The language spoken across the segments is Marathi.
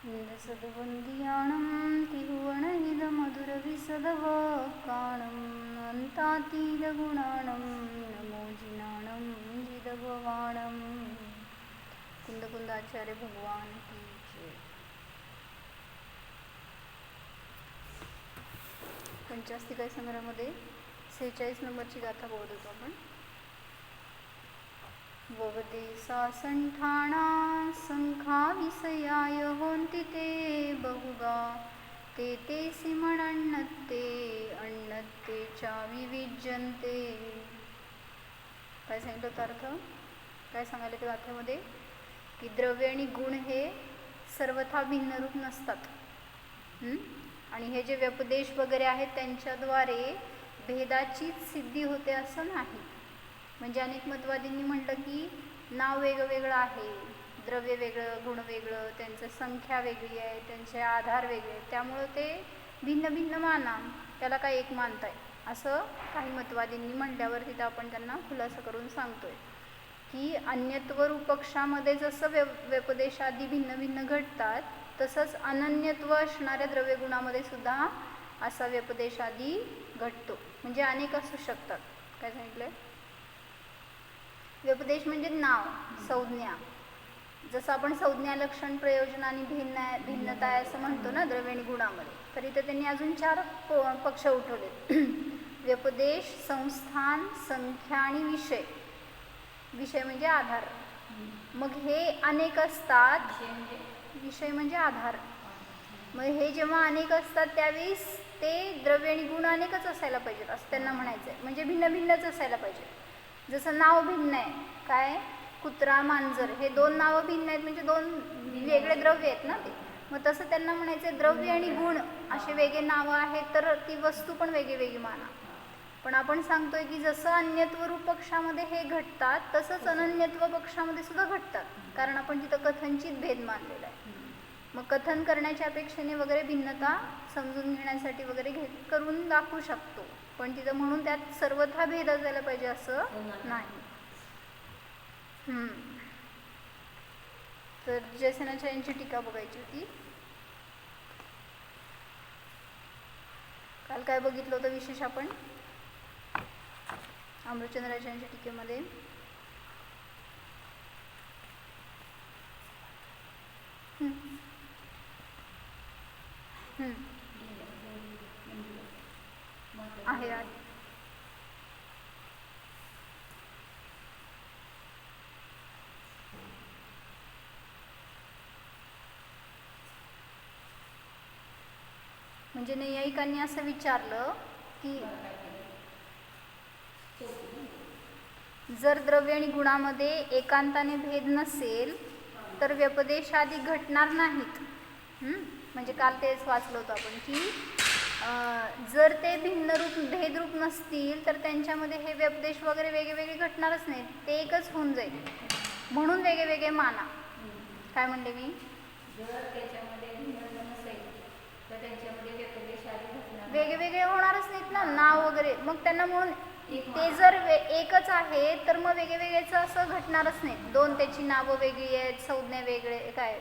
इंदसद्वन्द्यानं तिरुवणहिदमधुरविसदवकाणम् अन्तातीतगुणानं नमो जिनानं जिदभवाणं. कुंदकुंदाचार्य भगवान की जय. पंचास्तिकाय संग्रहामध्ये 46 नंबरची गाथा बोलत होतो आपण. ववदेसा संठाणा संखा विषयाय होंती ते बहुगा ते तेसी म्हणते अण्णत्तेच्या विविजंते. काय सांगितलं अर्थ? काय सांगायला त्या गाथेमध्ये की द्रव्य आणि गुण हे सर्वथा भिन्न रूप नसतात आणि हे जे व्यपदेश वगैरे आहेत त्यांच्याद्वारे भेदाचीच सिद्धी होते असं नाही. म्हणजे अनेक मतवादींनी म्हटलं की नाव वेगवेगळं आहे, द्रव्य वेगळं, गुण वेगळं, त्यांचं संख्या वेगळी आहे, त्यांचे आधार वेगळे, त्यामुळं ते भिन्न भिन्न माना, त्याला काय एक मानताय असं काही मतवादींनी म्हटल्यावर तिथं आपण त्यांना खुलासा करून सांगतोय की अन्यत्व रूपक्षामध्ये जसं व्यपदेशादी भिन्न भिन्न घडतात तसंच अनन्यत्व असणाऱ्या द्रव्यगुणामध्ये सुद्धा असा व्यपदेशादी घडतो. म्हणजे अनेक असू शकतात. काय सांगितलंय? व्यपदेश म्हणजे नाव, संज्ञा. जसं आपण संज्ञा, लक्षण, प्रयोजन आणि भिन्नता असं म्हणतो ना द्रव्य आणि गुणामध्ये, तर इथं त्यांनी अजून 4 पक्ष उठवले. व्यपदेश, संस्थान, संख्या आणि विषय. विषय म्हणजे आधार. मग हे अनेक असतात. विषय म्हणजे आधार. मग हे जेव्हा अनेक असतात त्यावेळेस ते द्रव्य आणि गुण अनेकच असायला पाहिजेत असं त्यांना म्हणायचं आहे. म्हणजे भिन्न भिन्नच असायला पाहिजे. जसं नाव भिन्न आहे, काय कुत्रा, मांजर हे 2 नावं भिन्न आहेत म्हणजे 2 वेगळे द्रव्य आहेत ना ते. मग तसं त्यांना म्हणायचं द्रव्य आणि गुण असे वेगळे नावं आहेत तर ती वस्तू पण वेगळी वेगळी माना. पण आपण सांगतोय की जसं अन्यत्व रूप पक्षामध्ये हे घडतात तसंच अनन्यत्व पक्षामध्ये सुद्धा घडतात, कारण आपण तिथं कथनचित भेद मानलेला आहे. मग कथन करण्याच्या अपेक्षेने वगैरे भिन्नता समजून घेण्यासाठी वगैरे करून दाखवू शकतो, पण तिथं म्हणून त्यात सर्वथा भेद असायला पाहिजे असं नाही. तर जयसेनाचार्यांची टीका बघायची होती. काल काय बघितलं होतं विशेष आपण अमृतचंद्राचार्यांच्या टीकेमध्ये? आहे म्हणजे नैयायिकांनी असं विचारलं की जर द्रव्य आणि गुणामध्ये एकांताने भेद नसेल तर व्यपदेश आदी घटणार नाहीत. म्हणजे काल तेच वाचलं होतं आपण की जर ते भिन्न रूप भेदरूप नसतील तर त्यांच्यामध्ये हे व्यपदेश वगैरे वेगळे वेगळे घटणारच नाहीत, ते एकच होऊन जाईल. म्हणून वेगळे वेगळे माना. काय म्हणले मी? जर त्याच्यामध्ये भिन्न नसेल तर त्यांच्यामध्ये व्यपदेश आदी घटणार वेगळे वेगळे होणारच नाहीत ना नाव वगैरे. मग त्यांना म्हणून ते जर एकच आहे तर मग वेगळे वेगळेच असं घटणारच नाही. 2 त्याची नावं वेगळी आहेत, संज्ञा वेगळे, काय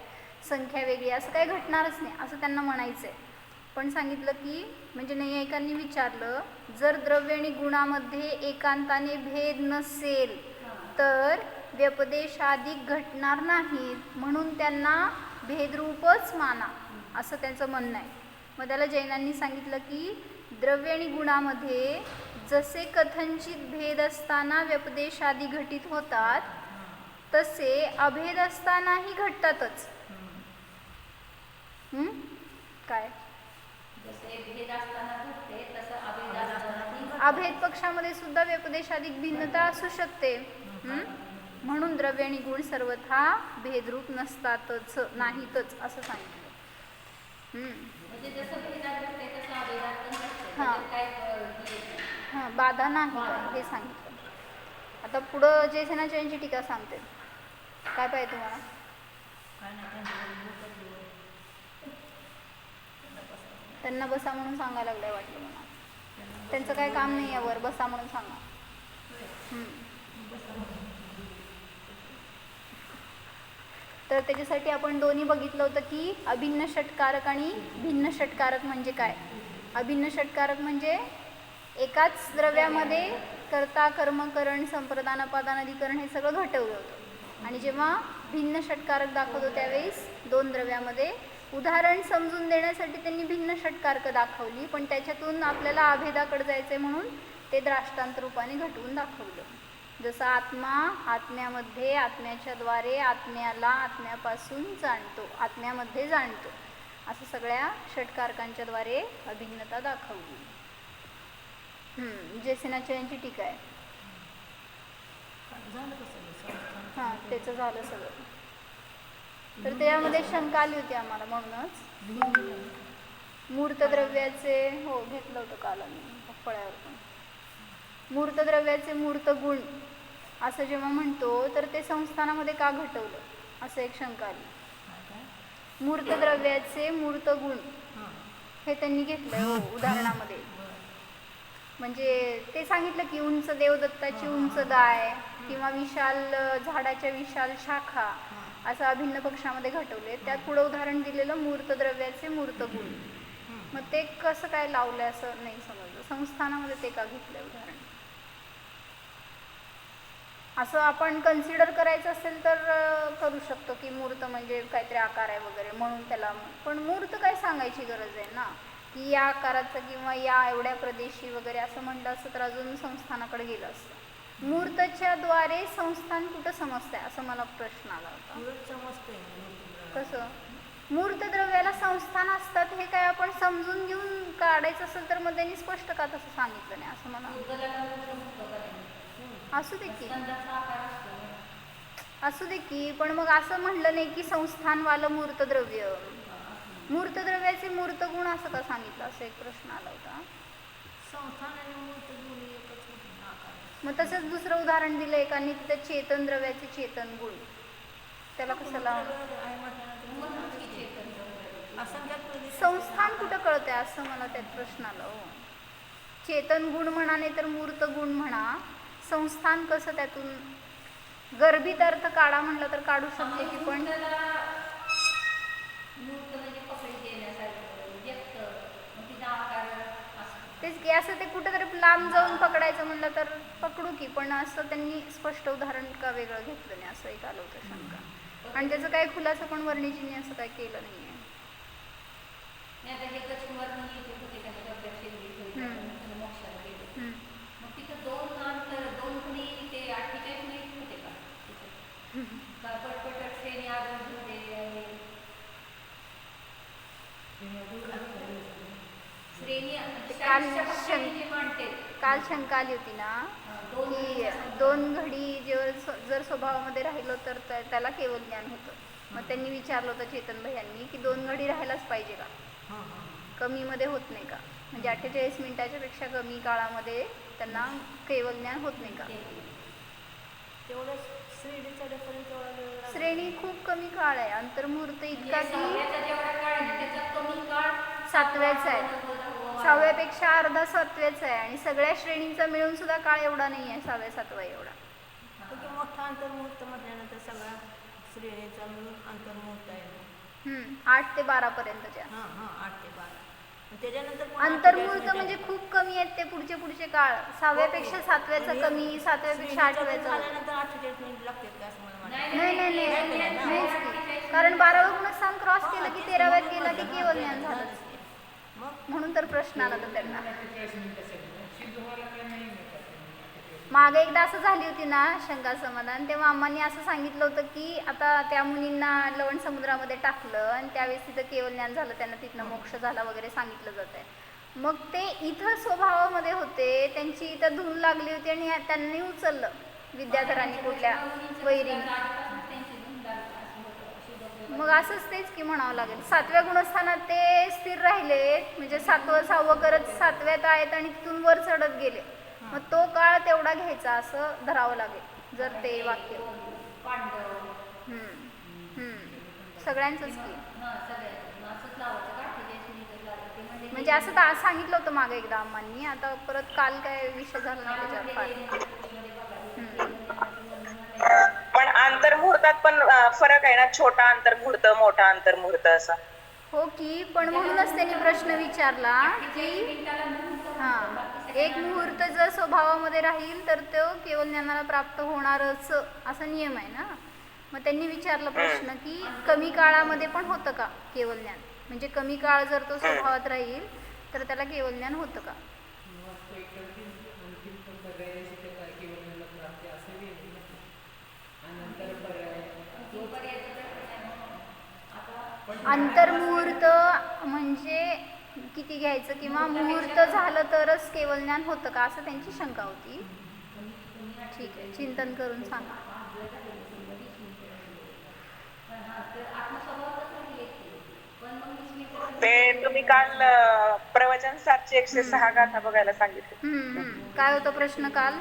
संख्या वेगळी, असं काही घटणारच नाही असं त्यांना म्हणायचं आहे. पण सांगितलं की म्हणजे नैयायिकांनी विचारलं जर द्रव्य आणि गुणामध्ये एकांताने भेद नसेल तर व्यपदेश आदी घटणार नाहीत, म्हणून त्यांना भेदरूपच माना असं त्यांचं म्हणणं आहे. मग त्याला जैनांनी सांगितलं की द्रव्य आणि गुणामध्ये जसे कथनचित भेद असताना व्यपदेश आदी घटित होतात तसे अभेद असतानाही घडतातच. काय अभेद पक्षामध्ये सुद्धा व्यपदेशाधिक भिन्नता असू शकते. म्हणून द्रव्य आणि गुण सर्वथा भेदरूप नसतातच, नाहीतच असं सांगितलं. हां बाधा नाही हे सांगितलं. आता पुढं जयसेनाचार्यांची टीका सांगते. काय पाहिजे तुम्हाला? त्यांना बसा म्हणून सांगायला लागलंय वाटलं मला. त्यांचं काय काम नाही यावर, बसा म्हणून सांगा. तर त्याच्यासाठी आपण दोन्ही बघितलं होतं की अभिन्न षटकारक आणि भिन्न षटकारक म्हणजे काय. अभिन्न षटकारक म्हणजे एकाच द्रव्यामध्ये कर्ता कर्म करण संप्रदान अपादान अधिकरण हे सगळं घटवलं होतं. आणि जेव्हा भिन्न षटकारक दाखवतो त्यावेळेस दोन द्रव्यामध्ये उदाहरण समजून देण्यासाठी त्यांनी भिन्न षटकारक दाखवली, पण त्याच्यातून आपल्याला अभेदाकडे जायचं म्हणून ते द्राष्टांत रूपाने घटवून दाखवलं. जसं आत्मा आत्म्यामध्ये आत्म्याच्या द्वारे आत्म्याला आत्म्यापासून जाणतो, आत्म्यामध्ये जाणतो, असं सगळ्या षटकारकांच्या द्वारे अभिन्नता दाखवली. जेसेनाचार्यांची टीका आहे. हां, त्याचं झालं सगळं. तर त्यामध्ये शंका आली होती आम्हाला, म्हणूनच मूर्तद्रव्याचे हो घेतलं होतं काल आम्ही फळ्यावर पण. मूर्तद्रव्याचे मूर्त गुण असं जेव्हा म्हणतो तर ते संस्थानामध्ये का घटवलं असं एक शंका आली. मूर्तद्रव्याचे मूर्त गुण हे त्यांनी घेतलंय उदाहरणामध्ये. म्हणजे ते सांगितलं की उंच देवदत्ताची उंच गाय किंवा विशाल झाडाच्या विशाल शाखा असं अभिन्न पक्षामध्ये घटवले. त्यात पुढं उदाहरण दिलेलं मूर्तद्रव्याचे मूर्त गुण. मग ते कसं काय लावलं असं नाही समजलं. संस्थानामध्ये ते का घेतलंय उदाहरण असं आपण कन्सिडर करायचं असेल तर करू शकतो की मूर्त म्हणजे काहीतरी आकार आहे वगैरे म्हणून त्याला. पण मूर्त काय सांगायची गरज आहे ना की या आकाराचं किंवा या एवढ्या प्रदेशी वगैरे असं म्हणलं असतं तर अजून संस्थानाकडे गेलं असतं. मूर्तच्या द्वारे संस्थान कुठं समजतंय असं मला प्रश्न आला होता. कसं मूर्त द्रव्याला संस्थान असतात हे काय आपण समजून घेऊन काढायचं असेल तर मग त्यांनी स्पष्ट का तसं सांगितलं नाही असं मला. असू दे की पण मग असं म्हणलं नाही की संस्थानवालं मूर्तद्रव्य. मूर्तद्रव्याचे मूर्त गुण असं का सांगितलं असं एक प्रश्न आला होता. मग तसंच दुसरं उदाहरण दिलं एकाने तिथं चेतन द्रव्याचे चेतन गुण. त्याला कशाला संस्थान कुठं कळतंय असं मला त्यात प्रश्न आला. हो चेतन गुण म्हणा नाही तर मूर्त गुण म्हणा, संस्थान कसं त्यातून गर्भित अर्थ काढा म्हणलं तर काढू शकते की पण तेच की असं ते कुठेतरी लांब जाऊन पकडायचं म्हणलं तर पकडू की, पण असं त्यांनी स्पष्ट उदाहरण का वेगळं घेतलं नाही असं एक आलं होतं शंका. आणि त्याचं काही खुलासा पण वर्णिजींनी असं काही केलं नाही आहे. काल शंका आली होती ना की 2 घडी जर स्वभावामध्ये राहिलो तर त्याला केवळ ज्ञान होतं. मग त्यांनी विचारलं होतं चेतन भैयांनी की 2 घडी राहायलाच पाहिजे का, कमीमध्ये होत नाही का, म्हणजे 48 मिनिटाच्या पेक्षा कमी काळामध्ये त्यांना केवळ ज्ञान होत नाही का. श्रेणी खूप कमी काळ आहे. अंतर्मुहूर्त इतका की 7व्याचा आहे, 6व्यापेक्षा अर्धा 7व्याचा आहे. आणि सगळ्या श्रेणींचा मिळून सुद्धा काळ एवढा नाही आहे 6व्या 7व्या एवढा. मोठा अंतर्मुहूर्त म्हटल्यानंतर सगळ्या श्रेणीचा मिळून अंतर्मुहूर्त आहे. 8 ते 12 पर्यंतच्या. 8 ते 12. त्याच्यानंतर अंतर्मुहूर्त म्हणजे खूप कमी आहेत ते पुढचे काळ. 6व्यापेक्षा 7व्याचा कमी, 7व्यापेक्षा 8व्याचा. नाही कारण 12वं गुणस्थान क्रॉस केलं की 13व्यात गेला की केवळ ज्ञान झालं. म्हणून तर प्रश्न आला तर त्यांना. मागे एकदा असं झाली होती ना शंका समाधान, तेव्हा अम्मांनी असं सांगितलं होतं की आता त्या मुनींना लवण समुद्रामध्ये टाकलं आणि त्यावेळेस तिथं केवळ ज्ञान झालं, त्यांना तिथनं मोक्ष झाला वगैरे सांगितलं जात आहे. मग ते इथं स्वभावामध्ये होते, त्यांची इथं धून लागली होती आणि त्यांनी उचललं विद्याधरांनी कुठल्या वैरीने. मग असंच तेच की म्हणावं लागेल. 7व्या गुणस्थानात ते स्थिर राहिले, म्हणजे 7वं 6वं करत 7व्यात आहेत आणि तिथून वर चढत गेले. मग तो काळ तेवढा घ्यायचा असं धरावं लागेल जर ते वाक्य. सगळ्यांचंच की म्हणजे असं तर सांगितलं होतं मागे एकदा अम्मांनी. आता परत काल काय विषय झाला नाही त्याच्यावर. पण अंतर्मुहूर्त मुहूर्तात पण फरक आहे ना, छोटा अंतर्मुहूर्त मोठा अंतर्मुहूर्त असा. हो की, पण म्हणूनच त्यांनी प्रश्न विचारला की एक मुहूर्त जर स्वभावामध्ये राहील तर तो केवळ ज्ञानाला प्राप्त होणारच असा नियम आहे ना. मग त्यांनी विचारलं प्रश्न की कमी काळामध्ये पण होतं का केवळ ज्ञान, म्हणजे कमी काळ जर तो स्वभावात राहील तर त्याला केवळ ज्ञान होतं का. अंतर्मुहूर्त म्हणजे किती घ्यायचं किंवा मुहूर्त झालं तरच केवळ ज्ञान होतं का असं त्यांची शंका होती. ठीक आहे, चिंतन करून सांगा. ते तुम्ही काल प्रवचन 706 गाथा बघायला सांगितले. काय होतं प्रश्न काल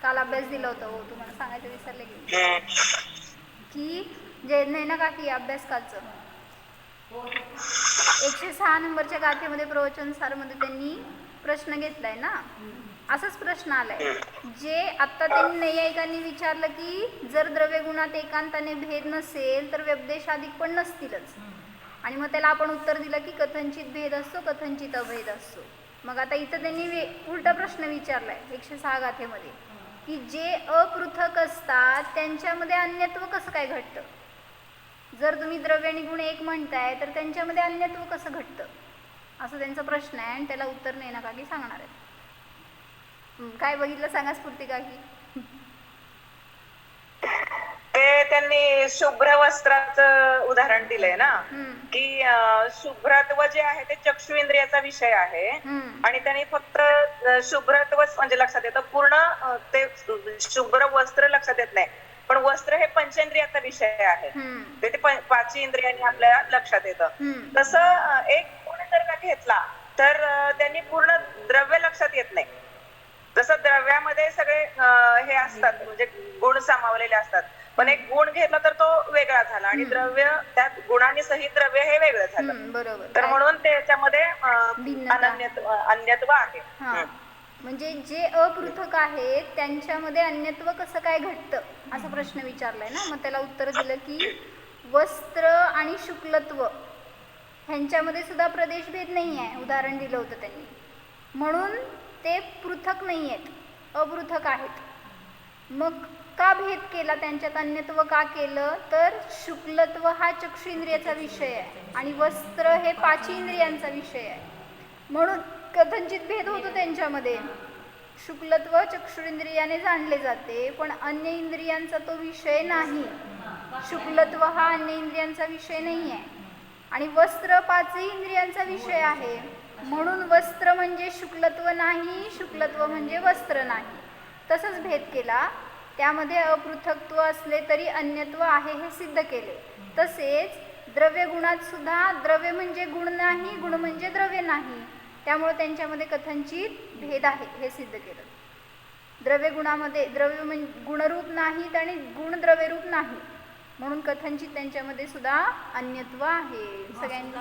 काल अभ्यास दिला होता. हो, तुम्हाला सांगायचं विसरले की जे नाही ना काकी अभ्यास कालचं 106 नंबरच्या गाथेमध्ये प्रवचन सारमध्ये त्यांनी प्रश्न घेतलाय ना. असाच प्रश्न आलाय जे आता त्यांनी नैयायिकांनी विचारलं की जर द्रव्यगुणात एकांताने भेद नसेल तर व्यपदेशाधिक पण नसतीलच. आणि मग त्याला आपण उत्तर दिलं की कथनचित भेद असतो, कथनचित अभेद असतो. मग आता इथं त्यांनी उलटा प्रश्न विचारलाय 106 गाथेमध्ये की जे अपृथक असतात त्यांच्यामध्ये अन्यत्व कसं काय घडतं. जर तुम्ही द्रव्य आणि गुण एक म्हणताय तर त्यांच्यामध्ये अन्यत्व कसं घडतं असं त्यांचा प्रश्न आहे. आणि त्याला उत्तर नाही ना काकी सांगणार आहेत. काय बघितलं सांगा स्फूर्ती काकी. ते त्यांनी शुभ्र वस्त्राचं उदाहरण दिलंय ना, की शुभ्रत्व जे आहे ते चक्षु इंद्रियाचा विषय आहे. आणि त्यांनी फक्त शुभ्रत्व म्हणजे लक्षात येतं, पूर्ण ते शुभ्र वस्त्र लक्षात येत नाही. पण वस्त्र हे पंचेंद्रियाचा विषय आहे, ते 5 इंद्रियांनी आपल्या लक्षात येतं. तसं एक गुण जर का घेतला तर त्यांनी पूर्ण द्रव्य लक्षात येत नाही. जसं द्रव्यामध्ये सगळे हे असतात म्हणजे गुण सामावलेले असतात, पण एक गुण घेतला तर तो वेगळा झाला आणि द्रव्य त्यात गुणांनी सहित द्रव्य हे वेगळं झालं. बरोबर. तर म्हणून त्याच्यामध्ये अन्यत्व आहे. म्हणजे जे अपृथक आहेत त्यांच्यामध्ये अन्यत्व कसं काय घडतं असा प्रश्न विचारलाय ना. मग त्याला उत्तर दिलं की वस्त्र आणि शुक्लत्व ह्यांच्यामध्ये सुद्धा प्रदेशभेद नाही आहे. उदाहरण दिलं होतं त्यांनी, म्हणून ते पृथक नाही आहेत, अपृथक आहेत. मग का भेद केला त्यांच्यात, अन्यत्व का केलं तर शुक्लत्व हा चक्षु इंद्रियाचा विषय आहे आणि वस्त्र हे 5 इंद्रियांचा विषय आहे. म्हणून कथनचित भेद होतो त्यांच्यामध्ये. शुक्लत्व चक्षुरेंद्रियाने जाणले जाते पण अन्य इंद्रियांचा तो विषय नाही. शुक्लत्व हा अन्य इंद्रियांचा विषय नाही आहे आणि वस्त्र 5 इंद्रियांचा विषय आहे. म्हणून वस्त्र म्हणजे शुक्लत्व नाही, शुक्लत्व म्हणजे वस्त्र नाही. तसंच भेद केला. त्यामध्ये अपृथकत्व असले तरी अन्यत्व आहे हे सिद्ध केले. तसेच द्रव्य गुणात सुद्धा द्रव्य म्हणजे गुण नाही, गुण म्हणजे द्रव्य नाही. त्यामुळे त्यांच्यामध्ये कथनचित भेद आहे हे सिद्ध केलं. द्रव्य गुणामध्ये द्रव्य म्हणजे गुणरूप नाहीत आणि गुण द्रव्यरूप नाही, म्हणून कथनचित त्यांच्यामध्ये सुद्धा अन्यत्व आहे. सगळ्यांनी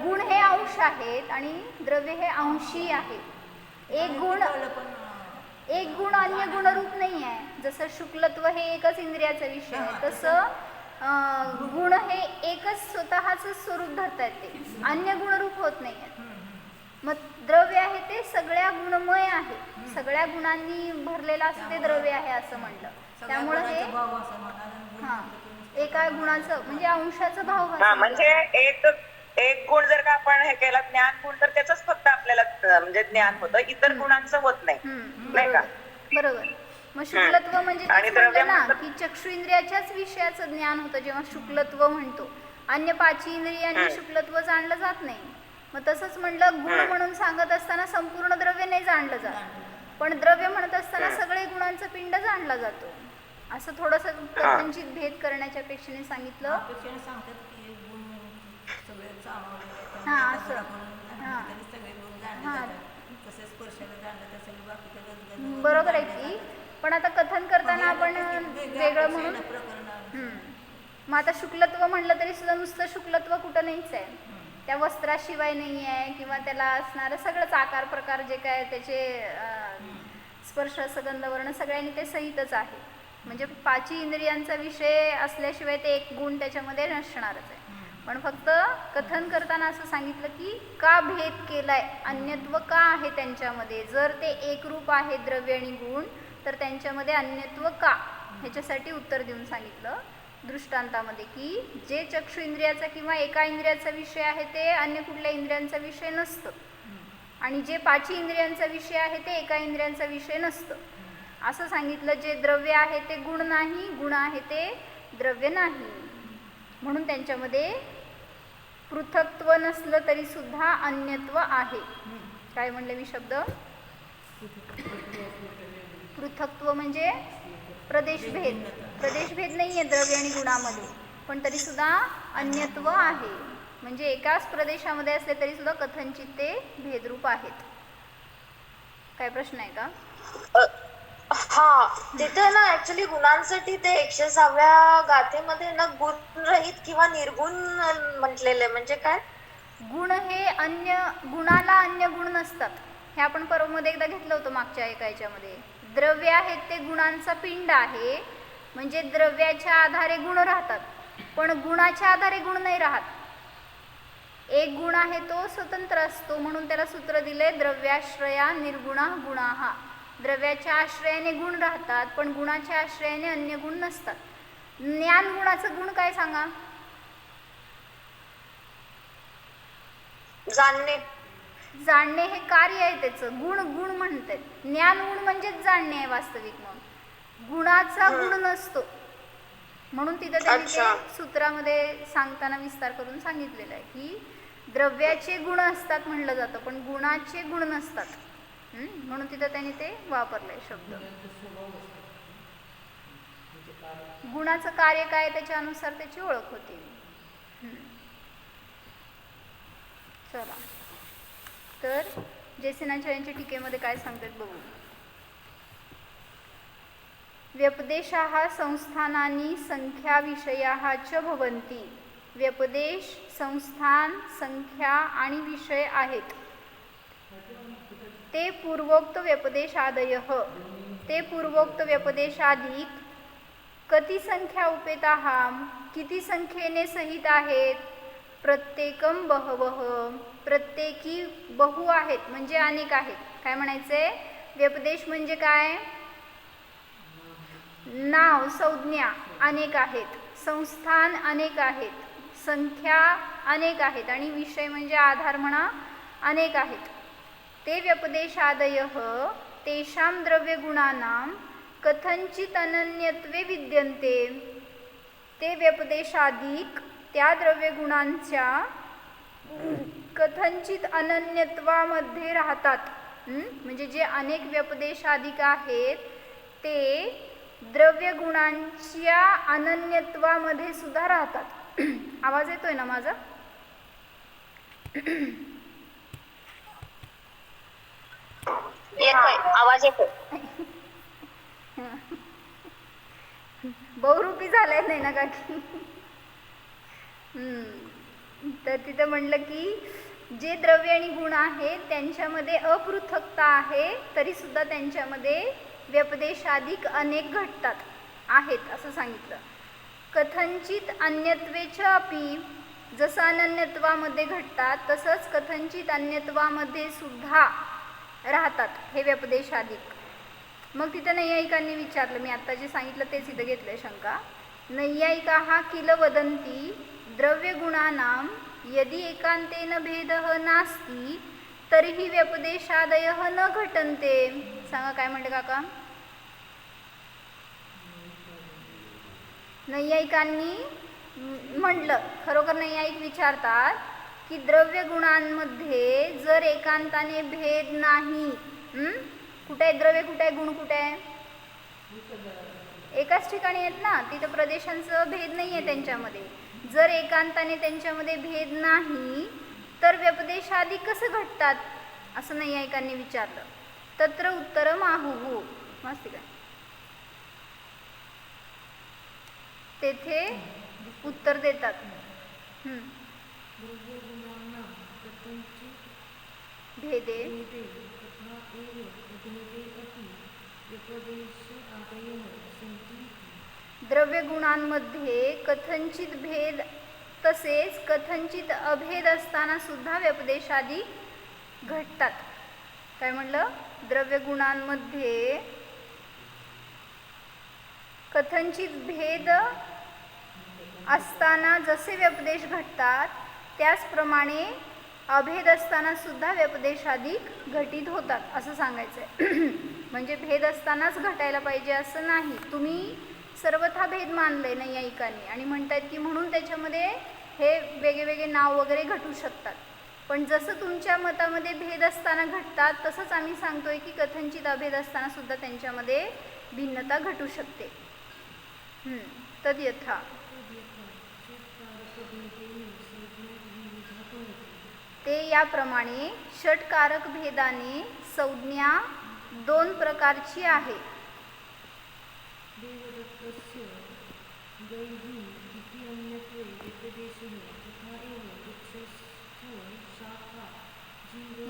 गुण हे अंश आहेत आणि द्रव्य हे अंशी आहेत. एक गुण अन्य गुणरूप नाही आहे. जसं शुक्लत्व हे एकच इंद्रियाचा विषय आहे, तसं गुण हे एकच स्वतःच स्वरूप धरतात, ते अन्य गुणरूप होत नाही आहेत. मग द्रव्य आहे ते सगळ्या गुणमय आहे, सगळ्या गुणांनी भरलेलं असं ते द्रव्य आहे असं म्हणलं. त्यामुळे हे एका गुणाचं म्हणजे अंशाचं भाव म्हणजे एक गुण जर का आपण हे केला ज्ञान गुण तर त्याच फक्त आपल्याला म्हणजे ज्ञान होतं, इतर गुणांचं होत नाही, नाही का. बरोबर. मग शुक्लत्व म्हणजे ना की चक्षु इंद्रियाच्याच विषयाचं ज्ञान होतं जेव्हा शुक्लत्व म्हणतो. अन्य 5 इंद्रियांनी शुक्लत्व जाणलं जात नाही. मग तसंच म्हणलं गुण म्हणून सांगत असताना संपूर्ण द्रव्य नाही जाणलं जात, पण द्रव्य म्हणत असताना सगळे गुणांचा पिंड जाणला जातो. असं थोडंसं कथनचित भेद करण्याच्या पेक्षेने सांगितलं. बरोबर आहे की, पण आता कथन करताना आपण वेगळं म्हणून मग आता शुक्लत्व म्हणलं तरी सुद्धा नुसतं शुक्लत्व कुठं नाहीच आहे. त्या वस्त्राशिवाय नाही आहे किंवा त्याला असणारं सगळंच आकार प्रकार जे काय त्याचे स्पर्श रस गंध वर्ण सगळ्यांनी ते सहितच आहे. म्हणजे पाची इंद्रियांचा विषय असल्याशिवाय ते एक गुण त्याच्यामध्ये नसणारच आहे. पण फक्त कथन करताना असं सांगितलं की का भेद केलाय, अन्यत्व का आहे त्यांच्यामध्ये. जर ते एकरूप आहे द्रव्य आणि गुण तर त्यांच्यामध्ये अन्यत्व का, ह्याच्यासाठी उत्तर देऊन सांगितलं दृष्टांतामध्ये की जे चक्षु इंद्रियाचा किंवा एका इंद्रियाचा विषय आहे ते अन्य कुठल्या इंद्रियांचा विषय नसतं, आणि जे पाची इंद्रियांचा विषय आहे ते एका इंद्रियांचा विषय नसतं असं सांगितलं. जे द्रव्य आहे ते गुण नाही, गुण आहे ते द्रव्य नाही, म्हणून त्यांच्यामध्ये पृथक्त्व नसलं तरी सुद्धा अन्यत्व आहे. काय म्हणले मी शब्द? पृथक्त्व म्हणजे प्रदेशभेद. प्रदेशभेद नाही आहे द्रव्य आणि गुणामध्ये, पण तरी सुद्धा अन्यत्व आहे. म्हणजे एकाच प्रदेशामध्ये असले तरी सुद्धा कथनचित ते भेदरूप आहेत. काय प्रश्न आहे का? हा, तिथे ना ऍक्च्युली गुणांसाठी ते 106व्या गाथेमध्ये ना गुणरहित किंवा निर्गुण म्हटलेले, म्हणजे काय? गुण हे अन्य गुणाला अन्य गुण नसतात. हे आपण परमध्ये एकदा घेतलं होतं मागच्या एका याच्यामध्ये. द्रव्य आहेत ते गुणांचा पिंड आहे, म्हणजे द्रव्याच्या आधारे गुण राहतात, पण गुणाच्या आधारे गुण नाही राहत. एक गुण आहे तो स्वतंत्र असतो, म्हणून त्याला सूत्र दिले द्रव्याश्रया निर्गुणा गुणाहा. द्रव्याच्या आश्रयाने गुण राहतात, पण गुणाच्या आश्रयाने अन्य गुण नसतात. ज्ञान गुणाचं गुण काय सांगा? जाणणे. जाणणे हे कार्य आहे त्याचं, गुण गुण म्हणतात. ज्ञान गुण म्हणजेच जाणणे आहे वास्तविक. मग गुणाचा गुण नसतो, म्हणून तिथं त्यांनी ते सूत्रामध्ये सांगताना विस्तार करून सांगितलेलं आहे की द्रव्याचे गुण असतात म्हणलं जातं, पण गुणाचे गुण नसतात. म्हणून तिथं त्यांनी ते वापरलंय शब्द. गुणाचं कार्य काय त्याच्यानुसार त्याची ओळख होती. चला तर जेसेनाचार्यांच्या टीकेमध्ये काय सांगतात बघू. व्यपदेशाः संस्थानानि संख्या विषयाः च भवन्ति. व्यपदेश, संस्थान, संख्या आणि विषय आहेत. ते पूर्वोक्त व्यपदेशादयः. ते पूर्वोक्त व्यपदेशाधिक कति संख्या उपेताः. किती संख्येने सहित आहेत. प्रत्येकम बहवः. प्रत्येकी बहु आहेत म्हणजे अनेक आहेत. काय म्हणायचे? व्यपदेश म्हणजे काय? नाव, संज्ञा अनेक आहेत, संस्थान अनेक आहेत, संख्या अनेक आहेत, आणि विषय म्हणजे आधार म्हणा अनेक आहेत. ते व्यपदेशादयः तेषां द्रव्यगुणानां कथंचित अनन्यत्वे विद्यन्ते. ते व्यपदेशाधिक त्या द्रव्यगुणांच्या कथंचित अनन्यत्वामध्ये राहतात. म्हणजे जे अनेक व्यपदेशाधिक आहेत ते द्रव्यगुणांच्या अनन्यत्वामध्ये सुद्धा राहतात. आवाज येतोय ना माझा? येतोय, आवाज येतोय. बहुरूपी झालंय नाही ना काकी? तर तिथं म्हणलं की जे द्रव्य आणि गुण आहेत त्यांच्यामध्ये अपृथकता आहे, तरी सुद्धा त्यांच्यामध्ये व्यपदेशाधिक अनेक घटतात आहेत असं सांगितलं. कथंचित अन्यत्वेच अपि. जसं अनन्यत्वामध्ये घटतात तसंच कथंचित अन्यत्वामध्ये सुद्धा राहतात हे व्यपदेशाधिक. मग तिथं नैयायिकांनी विचारलं, मी आत्ता जे सांगितलं तेच इथं घेतलंय शंका. नैयायिकाः किल वदन्ति द्रव्यगुणानां यदि एकांतेन भेदः नास्ति तर्हि व्यपदेशादयः न घटन्ते. सांगा काय म्हणले काका? नैयायिकांनी म्हटलं, खरोखर नैयायिक विचारतात की द्रव्य गुणांमध्ये जर एकांताने भेद नाही, कुठे आहे द्रव्य, कुठे आहे गुण, कुठे आहे? एकाच ठिकाणी आहेत ना, तिथं प्रदेशांचं भेद नाही आहे त्यांच्यामध्ये. जर एकांताने त्यांच्यामध्ये भेद नाही तर व्यपदेशादी कसं घटतात असं नैयायिकांनी विचारलं. तत्र उत्तरम आहुः. मस्त काय तेथे उत्तर देतात. भेदे द्रव्य गुणांमध्ये कथंचित भेद तसेच कथंचित अभेद असताना सुद्धा व्यपदेशादी घडतात. काय म्हणलं? द्रव्य गुणांमध्ये कथंचित भेद असताना जसे व्यपदेश घडतात त्याचप्रमाणे अभेद असताना सुद्धा व्यपदेशादी घटित होतात असं सांगायचं आहे. म्हणजे भेद असतानाच घटायला पाहिजे असं नाही. तुम्ही सर्वथा भेद मानले नैयायिकांनी आणि म्हणतात की म्हणून त्याच्यामध्ये हे वेगळे नाव वगैरे घटू शकतात. पण जसं तुमच्या मतामध्ये भेद असताना घटतात तसंच आम्ही सांगतोय की कथंचित अभेद असताना सुद्धा त्यांच्यामध्ये भिन्नता घटू शकते. तद यथा ते याप्रमाणे षटकारक भेदाने संज्ञा दोन प्रकारची आहे.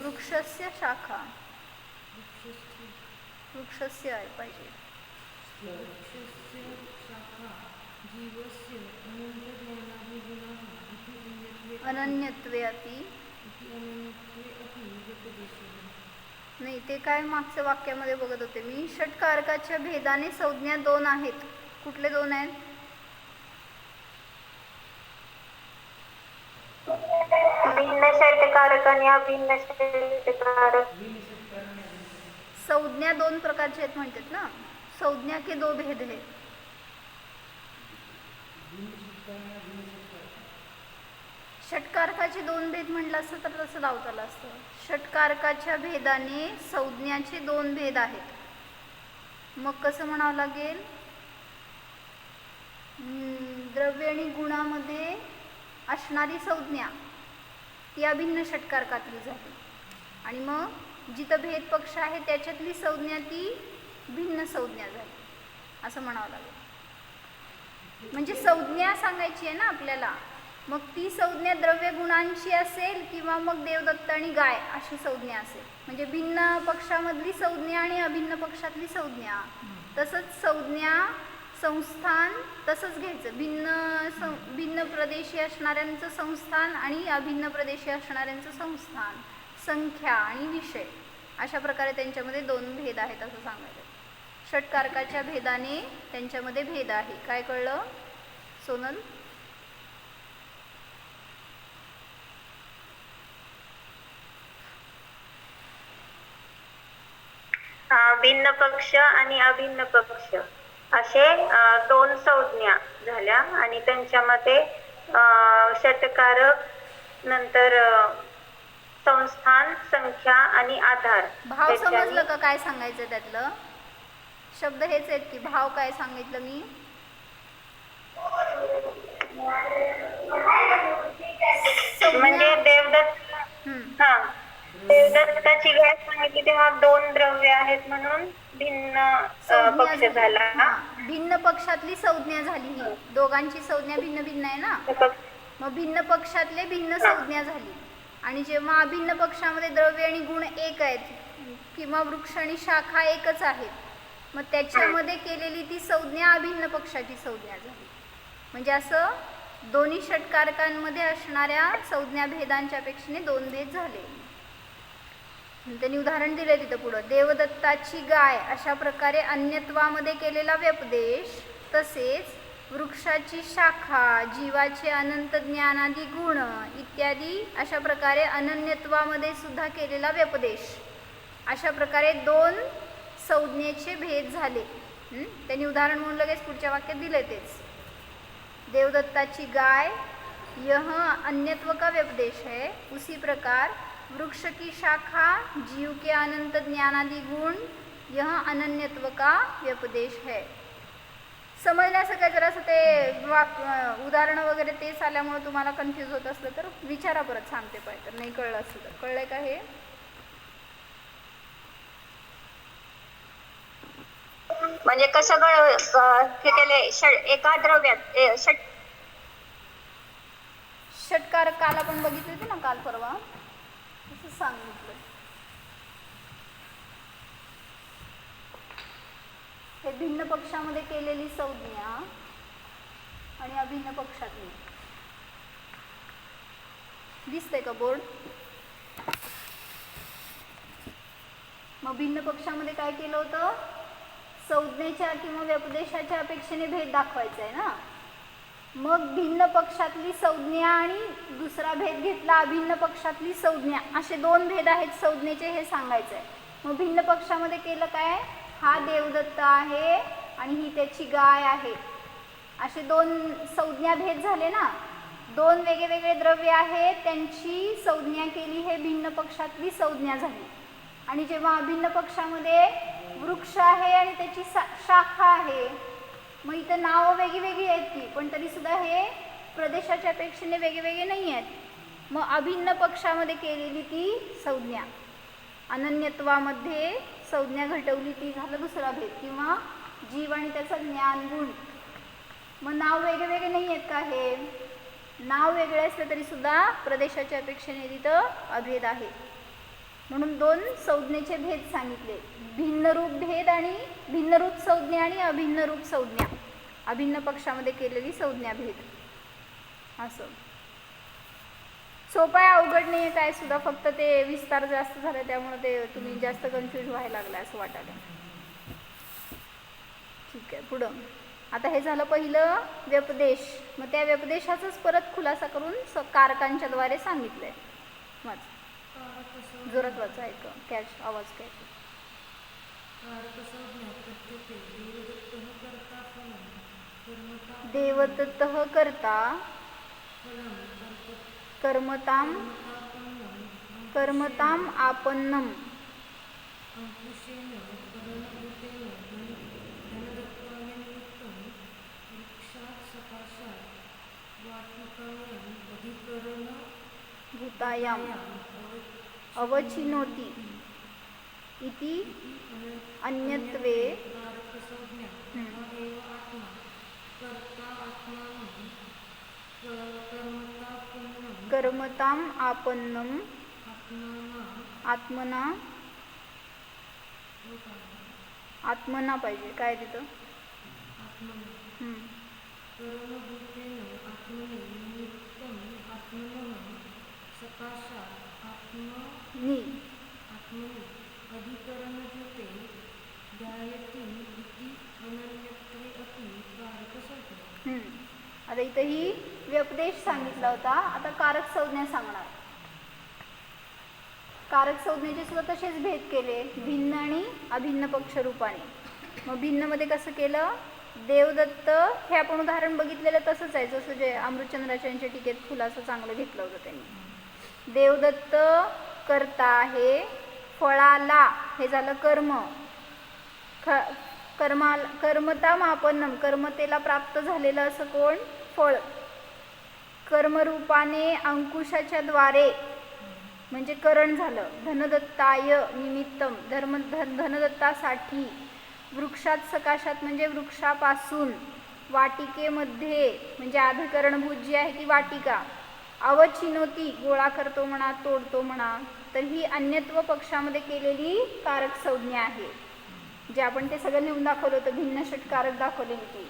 वृक्षस्य शाखा वृक्षस्य आहे पाहिजे. अनन्यत्वे अपि नाही ते काय मागच्या वाक्यामध्ये बघत होते मी. षटकारकाच्या भेदाने संज्ञा दोन आहेत. कुठले दोन आहेत? भिन्न षटकारक आणि अभिन्न षटकारक. संज्ञा दोन प्रकारचे आहेत म्हणतात ना. संज्ञा के दो भेद है. षटकारकाचे दोन भेद म्हटलं असतं तर तसं लावता आलं असतं. षटकारकाच्या भेदाने संज्ञाचे दोन भेद आहेत. मग कसं म्हणावं लागेल? द्रव्य आणि गुणामध्ये असणारी संज्ञा ती अभिन्न षटकारकातली झाली आणि मग जिथं भेद पक्ष आहे त्याच्यातली संज्ञा ती भिन्न संज्ञा झाली असं म्हणावं लागेल. म्हणजे संज्ञा सांगायची आहे ना आपल्याला. मग ती संज्ञा द्रव्य गुणांची असेल किंवा मग देवदत्त आणि गाय अशी संज्ञा असेल. म्हणजे भिन्न पक्षामधली संज्ञा आणि अभिन्न पक्षातली संज्ञा. तसंच संज्ञा संस्थान तसंच घ्यायचं. भिन्न प्रदेशी असणाऱ्यांचं संस्थान आणि अभिन्न प्रदेशी असणाऱ्यांचं संस्थान, संख्या आणि विषय अशा प्रकारे त्यांच्यामध्ये दोन भेद आहेत असं सांगायचं. षटकारकाच्या भेदाने त्यांच्यामध्ये भेद आहे. काय कळलं सोनल? भिन्न पक्ष आणि अभिन्न पक्ष असे दोन संज्ञा झाल्या आणि त्यांच्यामध्ये षटकारक नंतर संस्थान, संख्या आणि आधार. भाव समजलं का काय सांगायचं त्यातलं? शब्द हेच आहेत की भाव काय सांगितलं मी? म्हणजे देवदत्ताची गाय सांगितली तेव्हा दोन द्रव्य आहेत म्हणून भिन्न पक्ष झाला. भिन्न पक्षातली संज्ञा झाली. ही दोघांची संज्ञा भिन्न भिन्न आहे ना. मग भिन्न पक्षातले भिन्न संज्ञा झाली. आणि जेव्हा अभिन्न पक्षामध्ये द्रव्य आणि गुण एक आहेत किंवा वृक्ष आणि शाखा एकच आहेत मग त्याच्यामध्ये केलेली ती संज्ञा अभिन्न पक्षाची संज्ञा झाली. म्हणजे असं दोन्ही षटकारकांमध्ये असणाऱ्या संज्ञा भेदांच्या अपेक्षेने दोन भेद झाले. त्यांनी उदाहरण दिले तिथं पुढं. देवदत्ताची गाय अशा प्रकारे अन्यत्वामध्ये केलेला व्यपदेश तसेच वृक्षाची शाखा, जीवाचे अनंत ज्ञानादी गुण इत्यादी अशा प्रकारे अनन्यत्वामध्ये सुद्धा केलेला व्यपदेश अशा प्रकारे दोन संज्ञेचे भेद झाले. त्यांनी उदाहरण म्हणून लगेच पुढच्या वाक्यात दिले तेच. देवदत्ताची गाय यह अन्यत्व का व्यपदेश है, उसी प्रकार वृक्ष की शाखा जीव के अनंत ज्ञानादि गुण यह अनन्यत्व का व्यपदेश है. समजण्यासाठी जरासं ते उदाहरणं वगैरे तेच आल्यामुळे तुम्हाला कन्फ्यूज होत असलं तर विचारा परत, सांगते पाहिजे तर. नाही कळलं असलं तर. कळलंय का हे? म्हणजे कसं हे केले एका द्रव्यात षटकार काल आपण बघितले होते ना, काल परवा असं सांगितलं. हे भिन्न पक्षामध्ये केलेली संज्ञा आणि अभिन्न पक्षातली. दिसतंय का बोर्ड? मग भिन्न पक्षामध्ये काय केलं होतं? संज्ञेच्या किंवा व्यपदेशाच्या अपेक्षेने भेद दाखवायचा आहे ना. मग भिन्न पक्षातली संज्ञा आणि दुसरा भेद घेतला अभिन्न पक्षातली संज्ञा, असे दोन भेद आहेत संज्ञेचे हे सांगायचं आहे. मग भिन्न पक्षामध्ये केलं काय? हा देवदत्त आहे आणि ही त्याची गाय आहे, असे दोन संज्ञा भेद झाले ना. दोन वेगवेगळे द्रव्य आहेत, त्यांची संज्ञा केली, हे भिन्न पक्षातली संज्ञा झाली. आणि जेव्हा अभिन्न पक्षामध्ये वृक्ष आहे आणि त्याची शाखा आहे, मग इथं नावं वेगळी आहेत ती, पण तरी सुद्धा हे प्रदेशाच्या अपेक्षेने वेगळे नाही आहेत. मग अभिन्न पक्षामध्ये केलेली ती संज्ञा, अनन्यत्वामध्ये संज्ञा घटवली, ती झालं दुसरा भेद. किंवा जीव आणि त्याचा ज्ञानगुण. मग नाव वेगळे नाही आहेत का? हे नाव वेगळे असले तरी सुद्धा प्रदेशाच्या अपेक्षेने तिथं अभेद आहे. म्हणून दोन संज्ञेचे भेद सांगितले, भिन्न रूप भेद आणि भिन्न रूप संज्ञा आणि अभिन्न रूप संज्ञा, अभिन्न पक्षामध्ये केलेली संज्ञा भेद. असं सोपं आहे, अवघड नाही आहे काय सुद्धा, फक्त ते विस्तार जास्त झाला त्यामुळे ते तुम्ही जास्त कन्फ्यूज व्हायला लागला असं वाटायला. ठीक आहे, पुढं. आता हे झालं पहिलं व्यपदेश. मग त्या व्यपदेशाचाच परत खुलासा करून कारकांच्या द्वारे सांगितलंय. मग जोरात वाचा, ऐक कॅच आवाज कॅच. देवदत्तः कर्ता कर्मताम आपन्नम भूतायाम अवचिनोति इति अन्यत्वे कर्मताम आपन्नम आत्मना पाहिजे काय तिथं? आता इथं ही व्यपदेश सांगितला होता. आता कारक संज्ञा सांगणार. कारक संज्ञेचे सुद्धा तसेच भेद केले, भिन्न आणि अभिन्न पक्ष रूपाने. मग भिन्न मध्ये कसं केलं? देवदत्त हे आपण उदाहरण बघितलेलं तसंच आहे, जसं जे अमृतचंद्राच्या टीकेत खुलासा चांगलं घेतलं होतं त्यांनी. देवदत्त कर्ता आहे, फळाला हे झालं कर्म, कर्मताम आपन्नम कर्मतेला प्राप्त झालेलं असं कोण? फळ. कर्मरूपाने अंकुशाच्या द्वारे म्हणजे करण झालं. धनदत्ताय निमित्तम धनदत्तासाठी. वृक्षात सकाशात म्हणजे वृक्षापासून. वाटिकेमध्ये म्हणजे अधिकरणभूत जी आहे ती वाटिका. अवचिनोती गोळा करतो म्हणा, तोडतो म्हणा. तर ही अन्यत्व पक्षामध्ये केलेली कारक संज्ञा आहे, जे आपण ते सगळं लिहून दाखवलं होतं, भिन्न षटकारक दाखवले होते.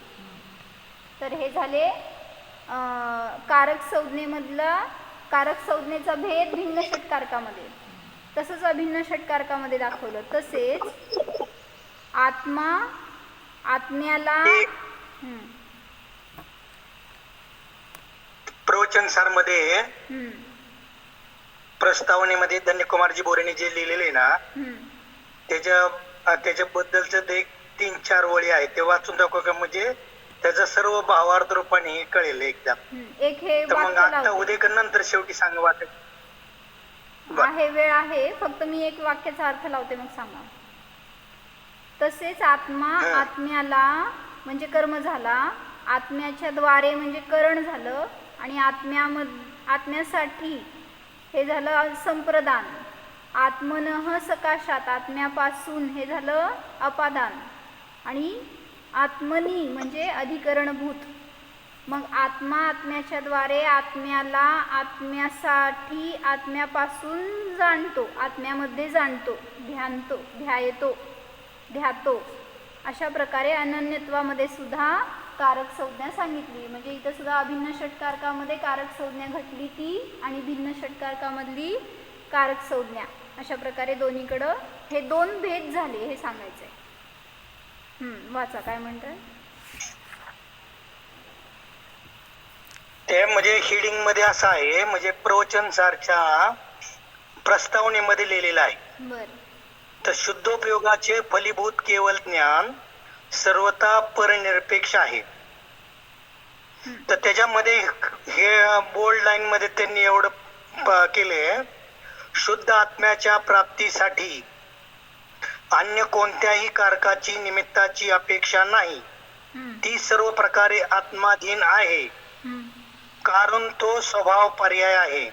तर हे झाले कारक संज्ञेमधला कारक संज्ञेचा भेद भिन्न षटकारकामध्ये. तसंच अभिन्न षटकारकामध्ये दाखवलं. तसेच आत्म्याला प्रवचनसार मध्ये प्रस्तावनेमध्ये धन्यकुमारजी बोरेने जे लिहिलेले आहे ना, त्याच्याबद्दलच एक 3-4 वळी आहेत, ते वाचून दाखव का? म्हणजे त्याचा सर्व भावार्थ रूपाने कळेल एकदम. एक हे तर मग आता उद्या नंतर शेवटी सांग वाटत आहे, वेळ आहे, फक्त मी एक वाक्याचा अर्थ लावते मग सांगा. तसेच आत्म्याला म्हणजे कर्म झाला, आत्म्याच्या द्वारे म्हणजे करण झालं, आणि आत्म्यासाठी हे झालं संप्रदान. आत्मनः सकाशात आत्म्यापासून हे झालं अपादान, आणि आत्मनी म्हणजे अधिकरणभूत. मग आत्म्याच्या द्वारे आत्म्याला आत्म्यासाठी आत्म्यापासून जाणतो, आत्म्यामध्ये जाणतो, ध्यातो, अशा प्रकारे अनन्यत्वामध्ये सुद्धा कारक संज्ञा सांगितली. म्हणजे इथं सुद्धा अभिन्न षटकारकामध्ये कारक संज्ञा घटली ती आणि भिन्न षटकारकामधली कारक संज्ञा, अशा प्रकारे दोन्हीकडं हे दोन भेद झाले हे सांगायचंय. वाचा काय म्हणताय. ते म्हणजे हिडिंग मध्ये असं आहे, म्हणजे प्रवचन सारख्या प्रस्तावनेमध्ये लिहिलेलं आहे. बर. तर शुद्धोपयोगाचे फलीभूत केवळ ज्ञान सर्वता परनिरपेक्ष आहे. तर त्याच्यामध्ये हे बोल्ड लाईन मध्ये त्यांनी एवढं केले, शुद्ध आत्म्याच्या प्राप्तीसाठी अन्य कोणत्याही कारकाची निमित्ताची अपेक्षा नाही. ती सर्व प्रकारे आत्माधीन आहे, कारण तो स्वभाव पर्याय आहे.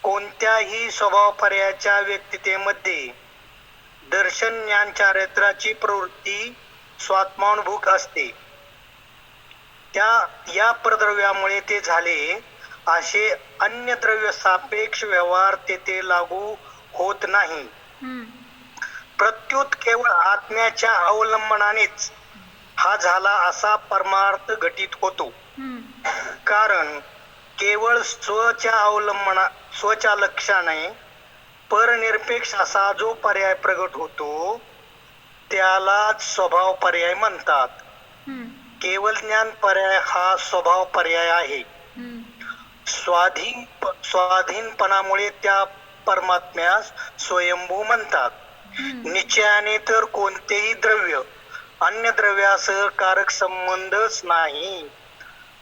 कोणत्याही स्वभाव पर्यायाच्या व्यक्तितेमध्ये दर्शन ज्ञान चारित्र्याची प्रवृत्ती स्वात्मानुभूक असते. या प्रद्रव्यामुळे ते झाले असे अन्य द्रव्य सापेक्ष व्यवहार तेथे लागू होत नाही. प्रत्युत केवळ आत्म्याच्या अवलंबनानेच हा झाला असा परमार्थ घटित होतो. कारण केवळ स्वच्या लक्षाने परनिरपेक्ष असा जो पर्याय प्रगट होतो त्यालाच स्वभाव पर्याय म्हणतात. केवळ ज्ञान पर्याय हा स्वभाव पर्याय आहे. स्वाधीनपणामुळे त्या परमात्म्यास स्वयंभू म्हणतात. निश्चयाने तर कोणतेही द्रव्य अन्य द्रव्यासह कारक संबंधच नाही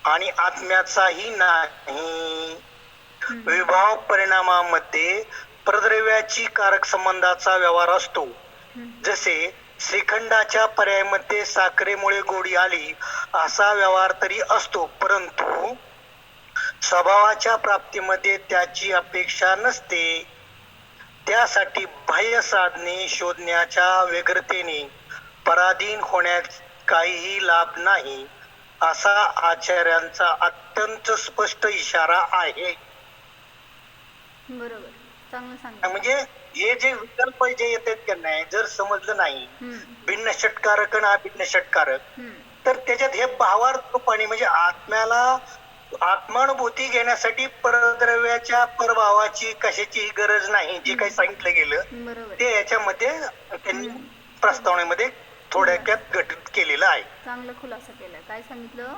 आणि आत्म्याचाही नाही. विभाव परिणामामध्ये प्रद्रव्याची कारक संबंधाचा व्यवहार असतो. जसे श्रीखंडाच्या पर्यायामध्ये साखरेमुळे गोडी आली असा व्यवहार तरी असतो, परंतु स्वभावाच्या प्राप्तीमध्ये त्याची अपेक्षा नसते. त्यासाठी बाह्य साधने शोधण्याच्या व्यग्रतेने पराधीन होण्यास काहीही लाभ नाही, असा आचार्यांचा अत्यंत स्पष्ट इशारा आहे. बरोबर, चांगलं सांगितलं. म्हणजे हे जे विकल्प जे येतात की नाही, जर समजलं नाही भिन्न षटकारक आणि अभिन्न षटकारक, तर त्याच्यात हे भावार्थ रूपाने म्हणजे आत्म्याला आत्मानुभूती घेण्यासाठी परद्रव्याच्या परभावाची कशाचीही गरज नाही. जे काही सांगितलं गेलं ते याच्यामध्ये त्यांनी प्रस्तावनेमध्ये थोडक्यात घटित केलेलं आहे. चांगलं खुलासा केला. काय सांगितलं,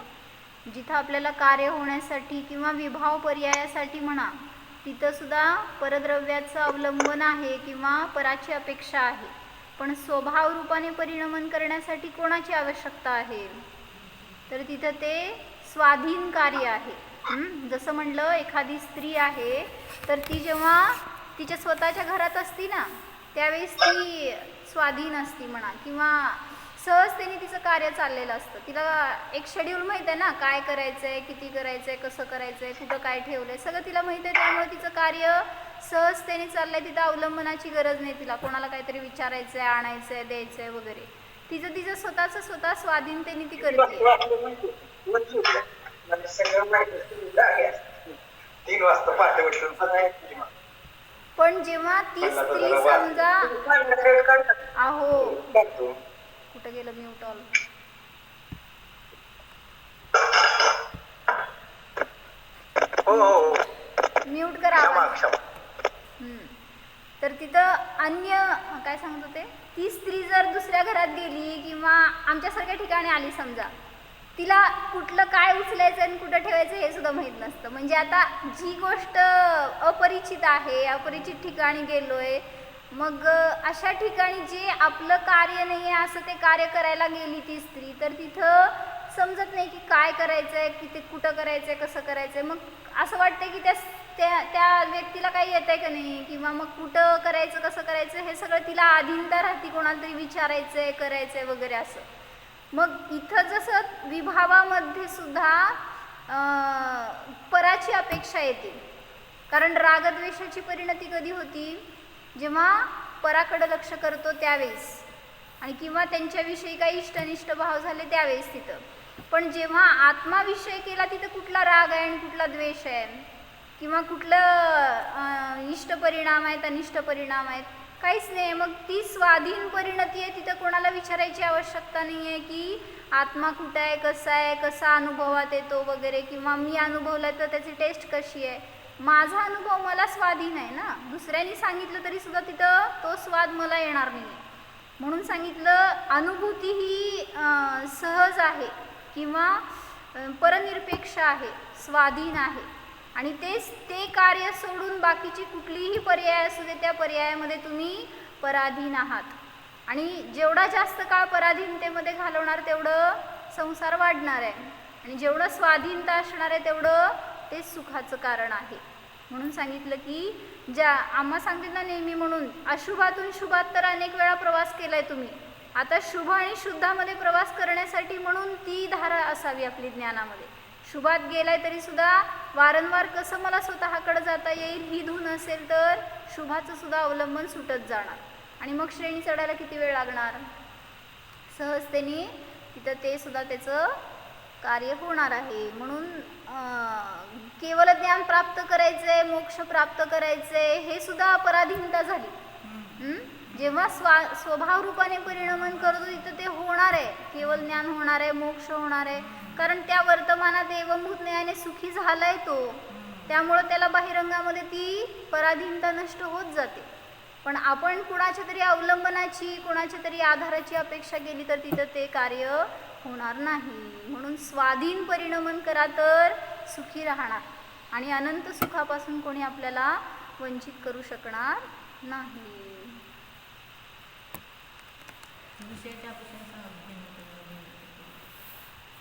जिथं आपल्याला कार्य होण्यासाठी किंवा विभाव पर्यायासाठी म्हणा तिथं सुद्धा परद्रव्याचं अवलंबन आहे किंवा पराची अपेक्षा आहे, पण स्वभाव रूपाने परिणमन करण्यासाठी कोणाची आवश्यकता आहे, तर तिथं ते स्वाधीन कार्य आहे. जसं म्हणलं एखादी स्त्री आहे तर ती जेव्हा तिच्या स्वतःच्या घरात असती ना त्यावेळेस ती स्वाधीन असती म्हणा, किंवा सहजतेने तिचं कार्य चाललेलं असतं. तिला एक शेड्यूल माहीत आहे ना, काय करायचं आहे, किती करायचं आहे, कसं करायचं आहे, कुठं काय ठेवलं आहे, सगळं तिला माहीत आहे. त्यामुळे तिचं कार्य सहजतेने चाललं आहे. तिथं अवलंबनाची गरज नाही, तिला कोणाला काहीतरी विचारायचं आहे, आणायचं आहे, द्यायचं आहे वगैरे. तिचं स्वतः स्वाधीनतेने ती करते. 3 वाजता पहाटे उठून पण जेव्हा ती स्त्री समजा अहो कुठं गेलं म्यूट ऑल, म्यूट करा. तर तिथं अन्य काय सांगत होते, ती स्त्री जर दुसऱ्या घरात गेली किंवा आमच्यासारख्या ठिकाणी आली समजा, तिला कुठलं काय उचलायचं आणि कुठं ठेवायचं हे सुद्धा माहीत नसतं. म्हणजे आता जी गोष्ट अपरिचित आहे, अपरिचित ठिकाणी गेलोय, मग अशा ठिकाणी जे आपलं कार्य नाही आहे असं ते कार्य करायला गेली ती स्त्री, तर तिथं समजत नाही की काय करायचं आहे, की ते कुठं करायचं आहे, कसं करायचं आहे. मग असं वाटतं की त्या व्यक्तीला काही येत आहे का नाही, किंवा मग कुठं करायचं, कसं करायचं, हे सगळं तिला अधीनता राहते, कोणाला तरी विचारायचं आहे, करायचं आहे वगैरे असं. मग इथं जसं विभावामध्ये सुद्धा पराची अपेक्षा येते, कारण रागद्वेषाची परिणती कधी होती, जेव्हा पराकडे लक्ष करतो त्यावेळेस, आणि किंवा त्यांच्याविषयी काही इष्टनिष्ट भाव झाले त्यावेळेस तिथं. पण जेव्हा आत्माविषय केला तिथं कुठला राग आहे आणि कुठला द्वेष आहे, किंवा कुठलं इष्ट परिणाम आहेत, अनिष्ट परिणाम आहेत, काहीच नाही. मग ती स्वाधीन परिणती आहे, तिथं कोणाला विचारायची आवश्यकता नाही आहे की आत्मा कुठं आहे, कसा आहे, कसा अनुभवात येतो वगैरे, किंवा मी अनुभवला तर त्याची टेस्ट कशी आहे. माझा अनुभव मला स्वाधीन आहे ना. दुसऱ्यांनी सांगितलं तरी सुद्धा तिथं तो स्वाद मला येणार नाही आहे. म्हणून सांगितलं अनुभूती ही सहज आहे किंवा परनिरपेक्ष आहे, स्वाधीन आहे. आणि तेच ते कार्य सोडून बाकीची कुठलीही पर्याय असू दे, त्या पर्यायामध्ये तुम्ही पराधीन आहात. आणि जेवढा जास्त काळ पराधीनतेमध्ये घालवणार तेवढं संसार वाढणार आहे, आणि जेवढं स्वाधीनता असणार आहे तेवढं ते सुखाचं कारण आहे. म्हणून सांगितलं की आम्हा सांगितलं ना नेहमी, म्हणून अशुभातून शुभात तर अनेक वेळा प्रवास केलाय तुम्ही. आता शुभ आणि शुद्धामध्ये प्रवास करण्यासाठी म्हणून ती धारा असावी आपली ज्ञानामध्ये. शुभात गेलाय तरी सुद्धा वारंवार कसं मला स्वतःकडे जाता येईल ही धून असेल तर शुभाचं सुद्धा अवलंबन सुटत जाणार. आणि मग श्रेणी चढायला किती वेळ लागणार, सहजतेने तिथं ते सुद्धा त्याचं कार्य होणार आहे. म्हणून केवळ ज्ञान प्राप्त करायचंय, मोक्ष प्राप्त करायचंय, हे सुद्धा अपराधीनता झाली. जेव्हा स्वभाव रूपाने परिणमन करतो तिथं ते होणार आहे, केवळ ज्ञान होणार आहे, मोक्ष होणार आहे. कारण त्या वर्तमानात एवंभूत न्यायाने सुखी झालाय तो, त्यामुळं त्याला बाह्यरंगामध्ये ती पराधीनता नष्ट होत जाते. पण आपण कुणाच्या तरी अवलंबनाची, कुणाच्या तरी आधाराची अपेक्षा केली तर तिथं ते कार्य होणार नाही. म्हणून स्वाधीन परिणमन करा तर सुखी राहणार, आणि अनंत सुखापासून कोणी आपल्याला वंचित करू शकणार नाही.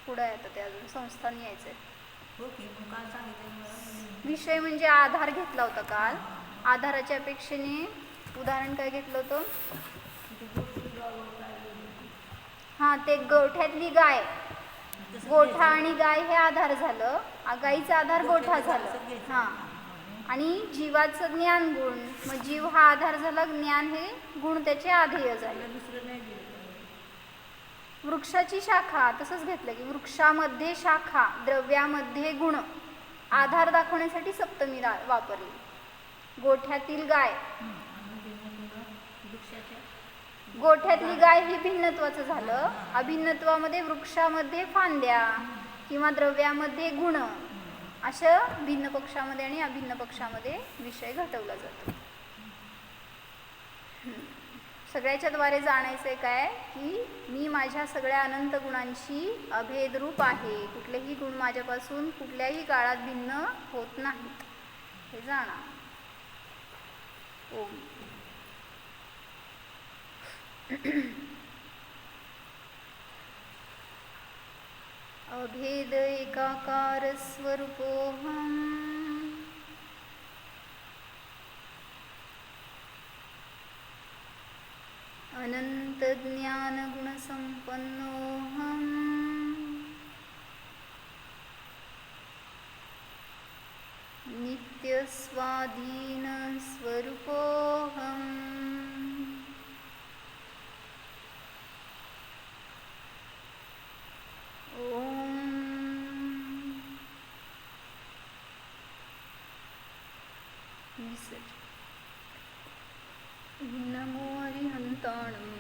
पुढे येतं ते अजून संस्थान यायचंय. विषय म्हणजे आधार घेतला होता काल. आधाराच्या अपेक्षेने उदाहरण काय घेतलं होतं? हां, ते गोठ्यातली गाय, गोठा आणि गाय हे आधार झालं. गाईचा आधार गोठा झालं. हां, आणि जीवाचं ज्ञान गुण, मग जीव हा आधार झाला, ज्ञान हे गुण त्याचे आधेय झाले. वृक्षाची शाखा तसंच घेतलं की वृक्षामध्ये शाखा, द्रव्यामध्ये गुण, आधार दाखवण्यासाठी सप्तमी वापरली. गोठ्यातील गाय, गोठ्यातली गाय ही भिन्नत्वाचं झालं. अभिन्नत्वामध्ये वृक्षामध्ये फांद्या किंवा द्रव्यामध्ये गुण, असं भिन्न पक्षामध्ये आणि अभिन्न पक्षामध्ये विषय घटवला जातो. सगळ्याच्या द्वारे जाणायचं काय की मी माझ्या सगळ्या अनंत गुणांची अभेदरूप आहे, कुठलेही गुण माझ्यापासून कुठल्याही काळात भिन्न होत नाहीत, हे जाणा. ओम. अभेद एकाकार स्वरूपोऽहम् अनंत ज्ञान गुण संपन्नोऽहम् नित्य स्वाधीन स्वरूपोऽहम् नमो हरिहन्ताणम्